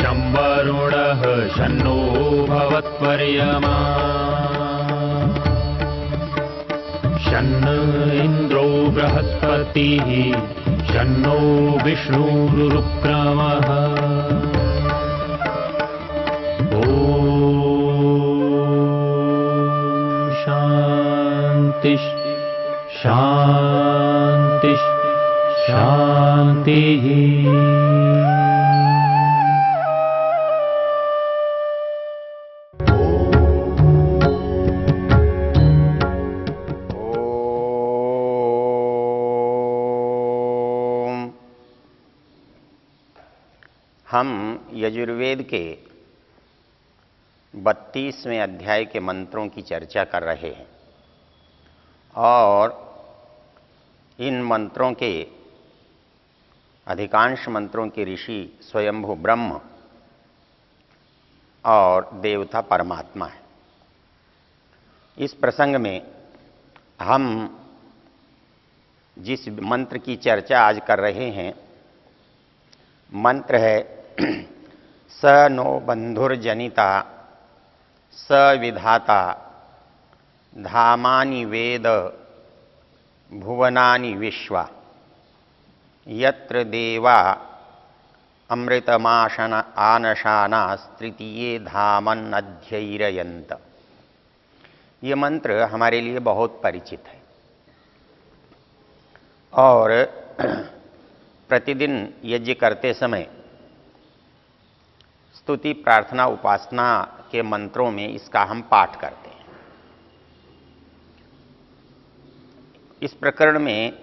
शं वरुणः शन्नो भवत्वर्यमा शन्न इन्द्रो बृहस्पतिः शन्नो विष्णुरुक्रमः ॐ शान्ति शान्ति शान्तिः। हम यजुर्वेद के 32वें अध्याय के मंत्रों की चर्चा कर रहे हैं और इन मंत्रों के अधिकांश मंत्रों के ऋषि स्वयंभू ब्रह्म और देवता परमात्मा है। इस प्रसंग में हम जिस मंत्र की चर्चा आज कर रहे हैं मंत्र है स नो बंधुर्जनिता स विधाता धामानि वेद भुवनानि विश्वा यत्र देवा अमृतमाशन आनशानास्तृतीये धामन्नध्यैरयन्त। ये मंत्र हमारे लिए बहुत परिचित है और प्रतिदिन यज्ञ करते समय स्तुति प्रार्थना उपासना के मंत्रों में इसका हम पाठ करते हैं। इस प्रकरण में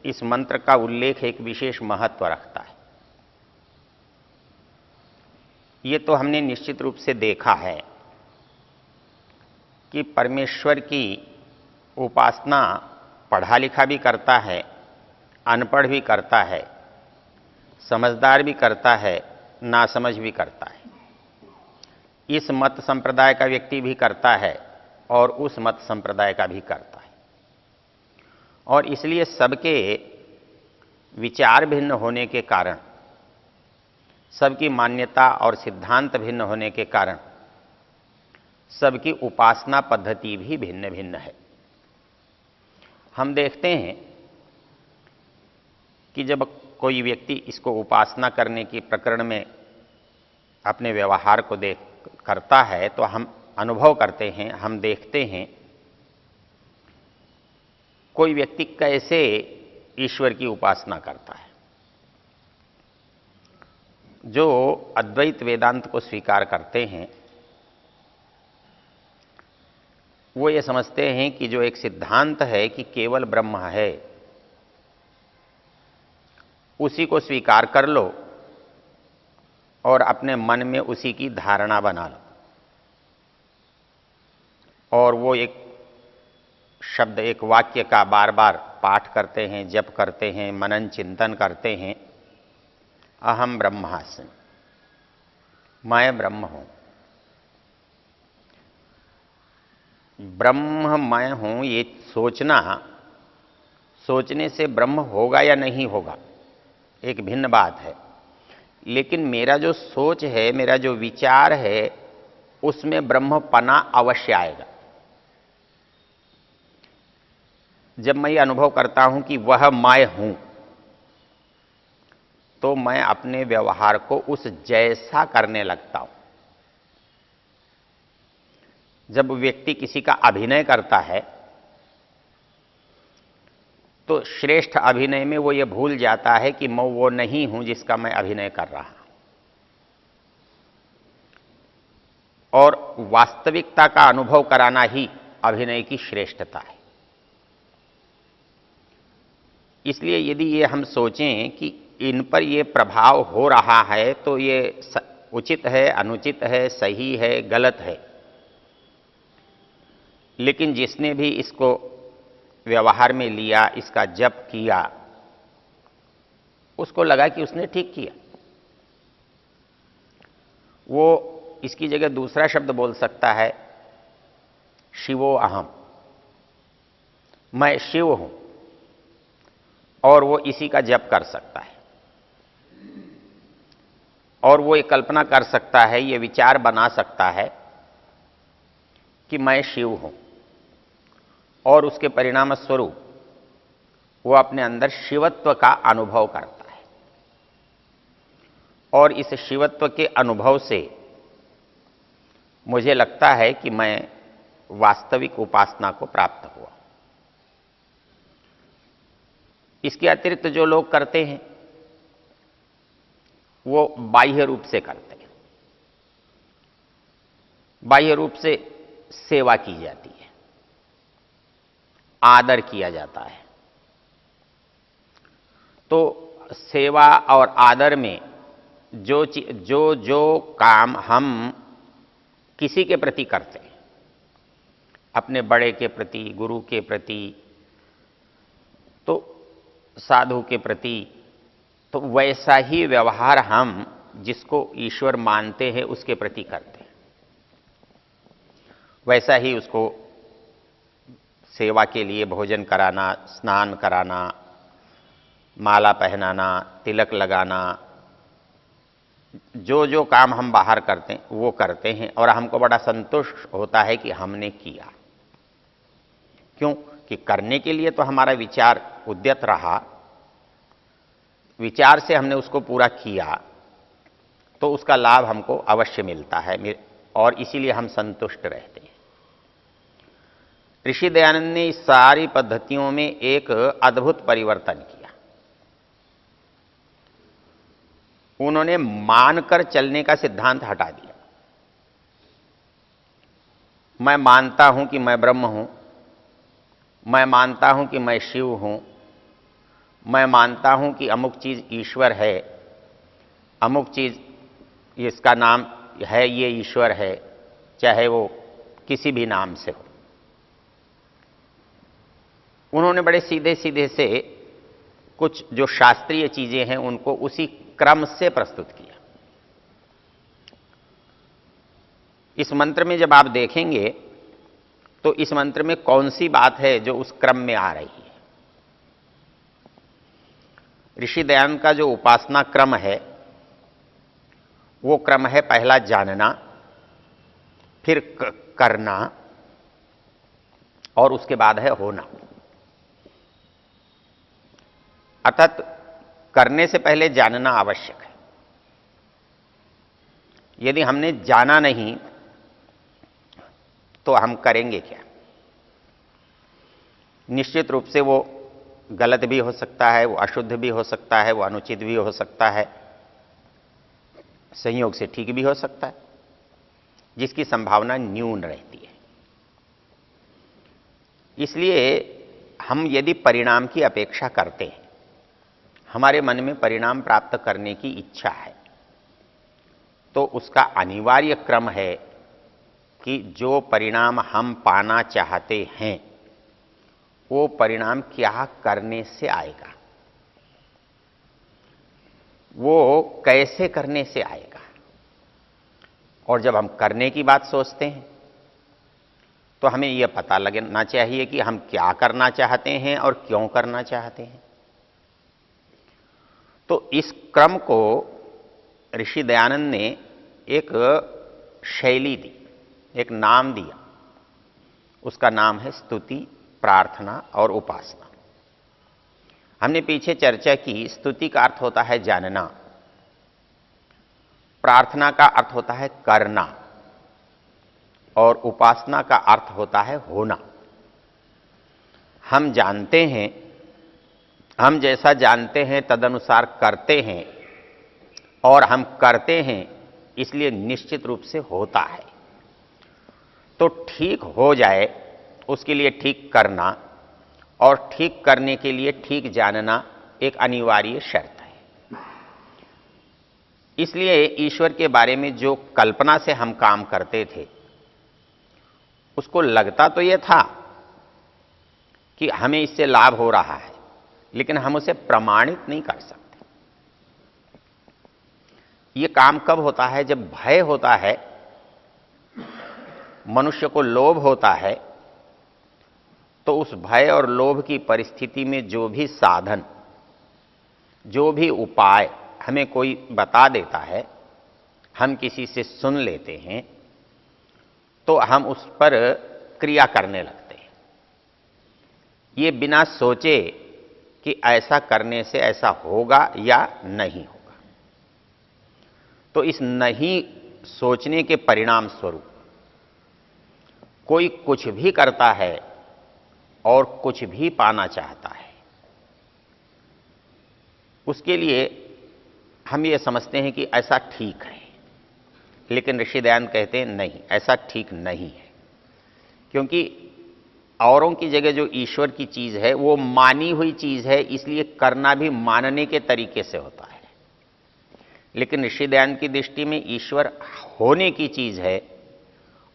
इस मंत्र का उल्लेख एक विशेष महत्व रखता है। ये तो हमने निश्चित रूप से देखा है कि परमेश्वर की उपासना पढ़ा लिखा भी करता है, अनपढ़ भी करता है, समझदार भी करता है, नासमझ भी करता है। इस मत संप्रदाय का व्यक्ति भी करता है और उस मत संप्रदाय का भी करता है। और इसलिए सबके विचार भिन्न होने के कारण, सबकी मान्यता और सिद्धांत भिन्न होने के कारण सबकी उपासना पद्धति भी भिन्न भिन्न है। हम देखते हैं कि जब कोई व्यक्ति इसको उपासना करने की प्रकरण में अपने व्यवहार को करता है तो हम अनुभव करते हैं, हम देखते हैं कोई व्यक्ति कैसे ईश्वर की उपासना करता है। जो अद्वैत वेदांत को स्वीकार करते हैं वो ये समझते हैं कि जो एक सिद्धांत है कि केवल ब्रह्म है उसी को स्वीकार कर लो और अपने मन में उसी की धारणा बना लो। और वो एक शब्द, एक वाक्य का बार बार पाठ करते हैं, जप करते हैं, मनन चिंतन करते हैं, अहम ब्रह्मास्मि, मैं ब्रह्म हूं। ब्रह्म मैं हूं ये सोचना, सोचने से ब्रह्म होगा या नहीं होगा एक भिन्न बात है, लेकिन मेरा जो सोच है, मेरा जो विचार है उसमें ब्रह्मपना अवश्य आएगा। जब मैं ये अनुभव करता हूं कि वह मैं हूं तो मैं अपने व्यवहार को उस जैसा करने लगता हूं। जब व्यक्ति किसी का अभिनय करता है तो श्रेष्ठ अभिनय में वो ये भूल जाता है कि मैं वो नहीं हूं जिसका मैं अभिनय कर रहा हूं, और वास्तविकता का अनुभव कराना ही अभिनय की श्रेष्ठता है। इसलिए यदि ये हम सोचें कि इन पर ये प्रभाव हो रहा है तो ये उचित है, अनुचित है, सही है, गलत है, लेकिन जिसने भी इसको व्यवहार में लिया, इसका जप किया, उसको लगा कि उसने ठीक किया। वो इसकी जगह दूसरा शब्द बोल सकता है, शिवो अहम, मैं शिव हूं, और वो इसी का जप कर सकता है। और वो ये कल्पना कर सकता है, ये विचार बना सकता है कि मैं शिव हूं, और उसके परिणाम स्वरूप वो अपने अंदर शिवत्व का अनुभव करता है, और इस शिवत्व के अनुभव से मुझे लगता है कि मैं वास्तविक उपासना को प्राप्त हुआ। इसके अतिरिक्त जो लोग करते हैं वो बाह्य रूप से करते हैं। बाह्य रूप से सेवा की जाती है, आदर किया जाता है। तो सेवा और आदर में जो जो काम हम किसी के प्रति करते हैं, अपने बड़े के प्रति, गुरु के प्रति, तो साधु के प्रति, तो वैसा ही व्यवहार हम जिसको ईश्वर मानते हैं उसके प्रति करते हैं। वैसा ही उसको सेवा के लिए भोजन कराना, स्नान कराना, माला पहनाना, तिलक लगाना, जो जो काम हम बाहर करते हैं वो करते हैं, और हमको बड़ा संतुष्ट होता है कि हमने किया। क्यों? कि करने के लिए तो हमारा विचार उद्यत रहा, विचार से हमने उसको पूरा किया, तो उसका लाभ हमको अवश्य मिलता है, और इसीलिए हम संतुष्ट रहते हैं। ऋषि दयानंद ने इस सारी पद्धतियों में एक अद्भुत परिवर्तन किया। उन्होंने मानकर चलने का सिद्धांत हटा दिया। मैं मानता हूं कि मैं ब्रह्म हूं, मैं मानता हूं कि मैं शिव हूं, मैं मानता हूं कि अमुक चीज ईश्वर है, अमुक चीज इसका नाम है, ये ईश्वर है, चाहे वो किसी भी नाम से हो। उन्होंने बड़े सीधे सीधे से कुछ जो शास्त्रीय चीजें हैं उनको उसी क्रम से प्रस्तुत किया। इस मंत्र में जब आप देखेंगे तो इस मंत्र में कौन सी बात है जो उस क्रम में आ रही है। ऋषि दयानंद का जो उपासना क्रम है वो क्रम है, पहला जानना, फिर करना, और उसके बाद है होना। अर्थात करने से पहले जानना आवश्यक है। यदि हमने जाना नहीं तो हम करेंगे क्या? निश्चित रूप से वो गलत भी हो सकता है, वो अशुद्ध भी हो सकता है, वो अनुचित भी हो सकता है, संयोग से ठीक भी हो सकता है, जिसकी संभावना न्यून रहती है। इसलिए हम यदि परिणाम की अपेक्षा करते हैं, हमारे मन में परिणाम प्राप्त करने की इच्छा है, तो उसका अनिवार्य क्रम है कि जो परिणाम हम पाना चाहते हैं वो परिणाम क्या करने से आएगा, वो कैसे करने से आएगा। और जब हम करने की बात सोचते हैं तो हमें यह पता लगना चाहिए कि हम क्या करना चाहते हैं और क्यों करना चाहते हैं। तो इस क्रम को ऋषि दयानंद ने एक शैली दी, एक नाम दिया। उसका नाम है स्तुति, प्रार्थना और उपासना। हमने पीछे चर्चा की, स्तुति का अर्थ होता है जानना, प्रार्थना का अर्थ होता है करना, और उपासना का अर्थ होता है होना। हम जानते हैं, हम जैसा जानते हैं तदनुसार करते हैं, और हम करते हैं इसलिए निश्चित रूप से होता है। तो ठीक हो जाए उसके लिए ठीक करना, और ठीक करने के लिए ठीक जानना एक अनिवार्य शर्त है। इसलिए ईश्वर के बारे में जो कल्पना से हम काम करते थे उसको लगता तो यह था कि हमें इससे लाभ हो रहा है, लेकिन हम उसे प्रमाणित नहीं कर सकते। यह काम कब होता है? जब भय होता है, मनुष्य को लोभ होता है, तो उस भय और लोभ की परिस्थिति में जो भी साधन, जो भी उपाय हमें कोई बता देता है, हम किसी से सुन लेते हैं तो हम उस पर क्रिया करने लगते हैं, ये बिना सोचे कि ऐसा करने से ऐसा होगा या नहीं होगा। तो इस नहीं सोचने के परिणाम स्वरूप कोई कुछ भी करता है और कुछ भी पाना चाहता है। उसके लिए हम ये समझते हैं कि ऐसा ठीक है, लेकिन ऋषि दयानंद कहते हैं नहीं, ऐसा ठीक नहीं है। क्योंकि औरों की जगह जो ईश्वर की चीज है वो मानी हुई चीज है, इसलिए करना भी मानने के तरीके से होता है। लेकिन ऋषि दयानंद की दृष्टि में ईश्वर होने की चीज है,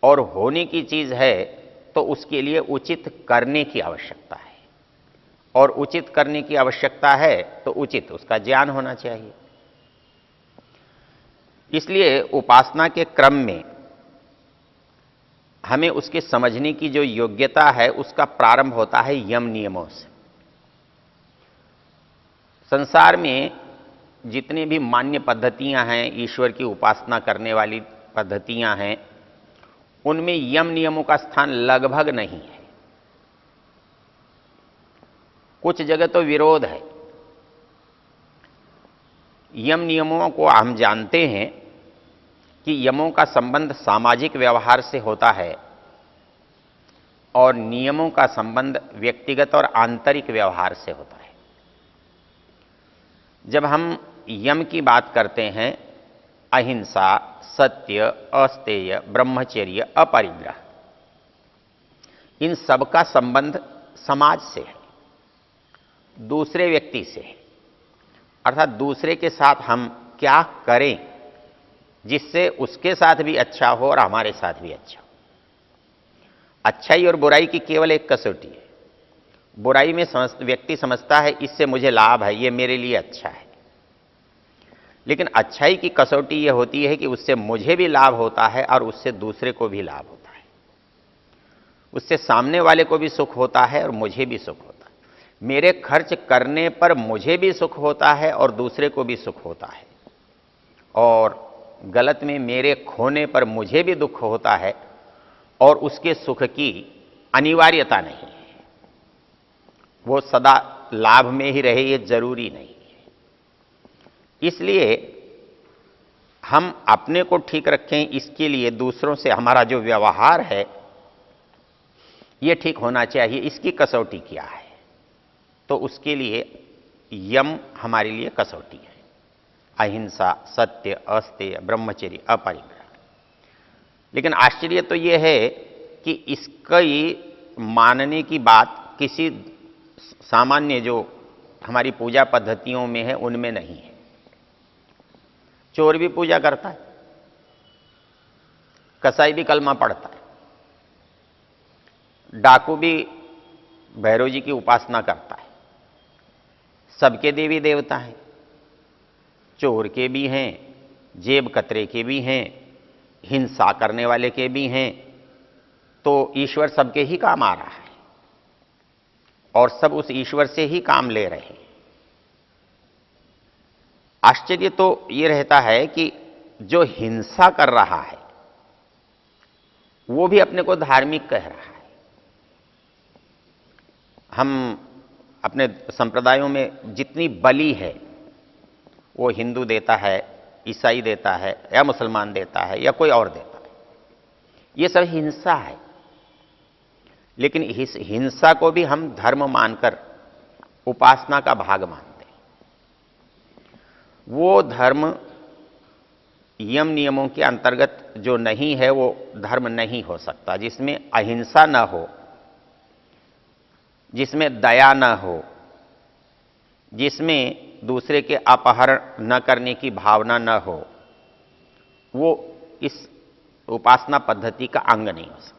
और होने की चीज है तो उसके लिए उचित करने की आवश्यकता है, और उचित करने की आवश्यकता है तो उचित उसका ज्ञान होना चाहिए। इसलिए उपासना के क्रम में हमें उसके समझने की जो योग्यता है उसका प्रारंभ होता है यम नियमों से। संसार में जितनी भी मान्य पद्धतियां हैं, ईश्वर की उपासना करने वाली पद्धतियां हैं, उनमें यम नियमों का स्थान लगभग नहीं है। कुछ जगह तो विरोध है। यम नियमों को हम जानते हैं कि यमों का संबंध सामाजिक व्यवहार से होता है और नियमों का संबंध व्यक्तिगत और आंतरिक व्यवहार से होता है। जब हम यम की बात करते हैं, अहिंसा, सत्य, अस्तेय, ब्रह्मचर्य, अपरिग्रह, इन सब का संबंध समाज से है, दूसरे व्यक्ति से है। अर्थात दूसरे के साथ हम क्या करें जिससे उसके साथ भी अच्छा हो और हमारे साथ भी अच्छा हो। अच्छाई और बुराई की केवल एक कसौटी है। बुराई में व्यक्ति समझता है इससे मुझे लाभ है, ये मेरे लिए अच्छा है। लेकिन अच्छाई की कसौटी यह होती है कि उससे मुझे भी लाभ होता है और उससे दूसरे को भी लाभ होता है, उससे सामने वाले को भी सुख होता है और मुझे भी सुख होता है। मेरे खर्च करने पर मुझे भी सुख होता है और दूसरे को भी सुख होता है, और गलत में मेरे खोने पर मुझे भी दुख होता है और उसके सुख की अनिवार्यता नहीं है। वो सदा लाभ में ही रहे ये जरूरी नहीं है। इसलिए हम अपने को ठीक रखें, इसके लिए दूसरों से हमारा जो व्यवहार है ये ठीक होना चाहिए। इसकी कसौटी क्या है? तो उसके लिए यम हमारे लिए कसौटी है। अहिंसा, सत्य, अस्तेय, ब्रह्मचर्य, अपरिग्रह। लेकिन आश्चर्य तो यह है कि इसकी मानने की बात किसी सामान्य जो हमारी पूजा पद्धतियों में है उनमें नहीं है। चोर भी पूजा करता है, कसाई भी कलमा पढ़ता है, डाकू भी भैरव जी की उपासना करता है। सबके देवी देवता हैं, चोर के भी हैं, जेब कतरे के भी हैं, हिंसा करने वाले के भी हैं। तो ईश्वर सबके ही काम आ रहा है और सब उस ईश्वर से ही काम ले रहे हैं। आश्चर्य तो ये रहता है कि जो हिंसा कर रहा है वो भी अपने को धार्मिक कह रहा है। हम अपने संप्रदायों में जितनी बलि है वो हिंदू देता है, ईसाई देता है, या मुसलमान देता है, या कोई और देता है। ये सब हिंसा है। लेकिन इस हिंसा को भी हम धर्म मानकर उपासना का भाग मानते हैं। वो धर्म यम नियमों के अंतर्गत जो नहीं है वो धर्म नहीं हो सकता। जिसमें अहिंसा न हो, जिसमें दया न हो, जिसमें दूसरे के अपहरण न करने की भावना न हो, वो इस उपासना पद्धति का अंग नहीं हो सकता।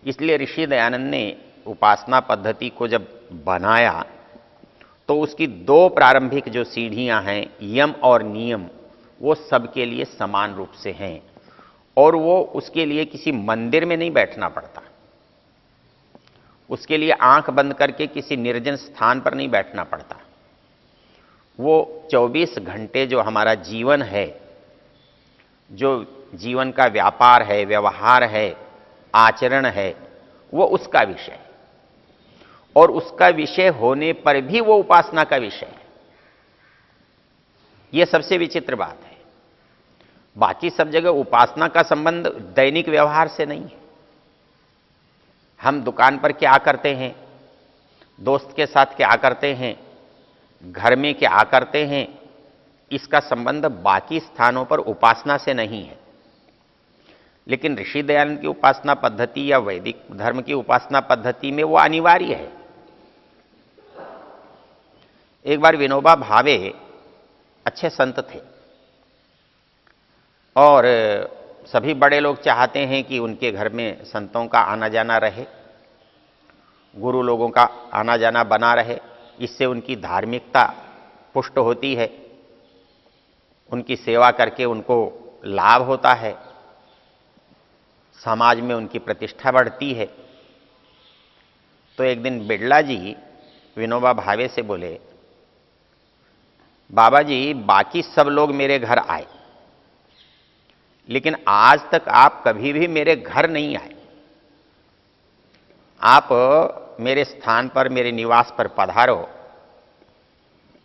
इसलिए ऋषि दयानंद ने उपासना पद्धति को जब बनाया तो उसकी दो प्रारंभिक जो सीढ़ियां हैं, यम और नियम, वो सबके लिए समान रूप से हैं। और वो उसके लिए किसी मंदिर में नहीं बैठना पड़ता, उसके लिए आंख बंद करके किसी निर्जन स्थान पर नहीं बैठना पड़ता। वो 24 घंटे जो हमारा जीवन है जो जीवन का व्यापार है, व्यवहार है, आचरण है, वो उसका विषय है। और उसका विषय होने पर भी वो उपासना का विषय है। यह सबसे विचित्र बात है। बाकी सब जगह उपासना का संबंध दैनिक व्यवहार से नहीं है। हम दुकान पर क्या करते हैं, दोस्त के साथ क्या करते हैं, घर में क्या करते हैं, इसका संबंध बाकी स्थानों पर उपासना से नहीं है। लेकिन ऋषि दयानंद की उपासना पद्धति या वैदिक धर्म की उपासना पद्धति में वो अनिवार्य है। एक बार विनोबा भावे अच्छे संत थे और सभी बड़े लोग चाहते हैं कि उनके घर में संतों का आना जाना रहे, गुरु लोगों का आना जाना बना रहे। इससे उनकी धार्मिकता पुष्ट होती है, उनकी सेवा करके उनको लाभ होता है, समाज में उनकी प्रतिष्ठा बढ़ती है। तो एक दिन बिड़ला जी विनोबा भावे से बोले, बाबा जी बाकी सब लोग मेरे घर आए, लेकिन आज तक आप कभी भी मेरे घर नहीं आए। आप मेरे स्थान पर, मेरे निवास पर पधारो,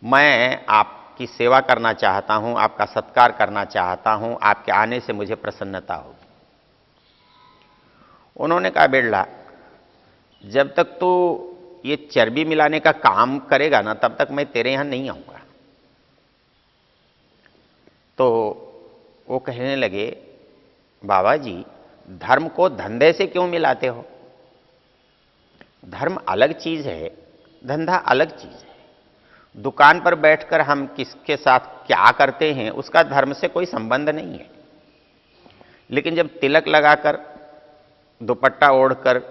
मैं आपकी सेवा करना चाहता हूं, आपका सत्कार करना चाहता हूं, आपके आने से मुझे प्रसन्नता होगी। उन्होंने कहा, बिड़ला जब तक तू ये चर्बी मिलाने का काम करेगा ना, तब तक मैं तेरे यहां नहीं आऊंगा। तो वो कहने लगे, बाबा जी धर्म को धंधे से क्यों मिलाते हो? धर्म अलग चीज है, धंधा अलग चीज है। दुकान पर बैठकर हम किसके साथ क्या करते हैं उसका धर्म से कोई संबंध नहीं है। लेकिन जब तिलक लगाकर, दुपट्टा ओढ़कर,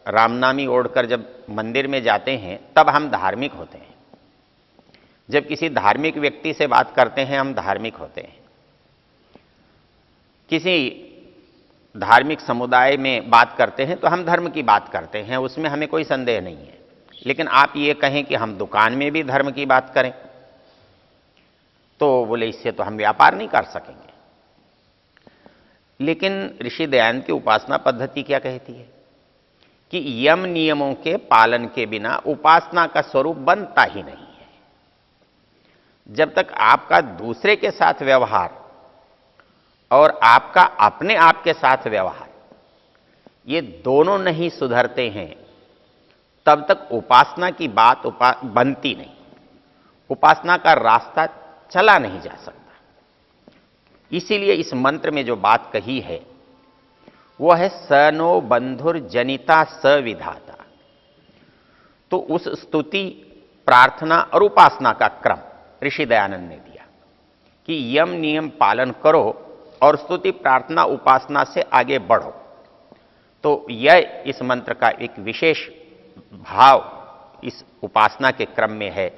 रामनामी ओढ़कर जब मंदिर में जाते हैं तब हम धार्मिक होते हैं। जब किसी धार्मिक व्यक्ति से बात करते हैं हम धार्मिक होते हैं। किसी धार्मिक समुदाय में बात करते हैं तो हम धर्म की बात करते हैं, उसमें हमें कोई संदेह नहीं है। लेकिन आप ये कहें कि हम दुकान में भी धर्म की बात करें, तो बोले इससे तो हम व्यापार नहीं कर सकेंगे। लेकिन ऋषि दयानंद की उपासना पद्धति क्या कहती है कि यम नियमों के पालन के बिना उपासना का स्वरूप बनता ही नहीं है। जब तक आपका दूसरे के साथ व्यवहार और आपका अपने आप के साथ व्यवहार, ये दोनों नहीं सुधरते हैं, तब तक उपासना की बात बनती नहीं, उपासना का रास्ता चला नहीं जा सकता। इसीलिए इस मंत्र में जो बात कही है वो है स नो बंधुर जनिता स विधाता। तो उस स्तुति, प्रार्थना और उपासना का क्रम ऋषि दयानंद ने दिया कि यम नियम पालन करो और स्तुति, प्रार्थना, उपासना से आगे बढ़ो। तो यह इस मंत्र का एक विशेष भाव इस उपासना के क्रम में है।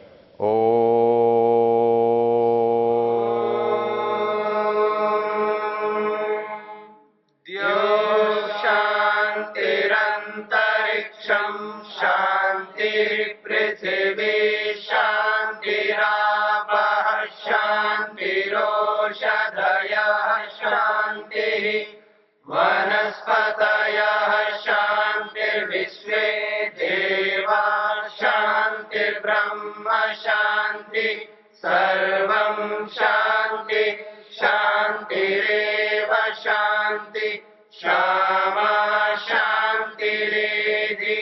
शांतिरंतरिक्षं शांति पृथिवी शांतिरापः शांतिरोषधयः शांतिः वनस्पतयः शांतिर्विश्वे देवा शांतिर्ब्रह्म शांति सर्वं शांति शांतिरेव शांति क्षमा शांतिरेधि।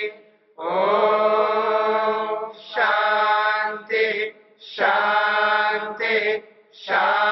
ओम शांति शांति शांति।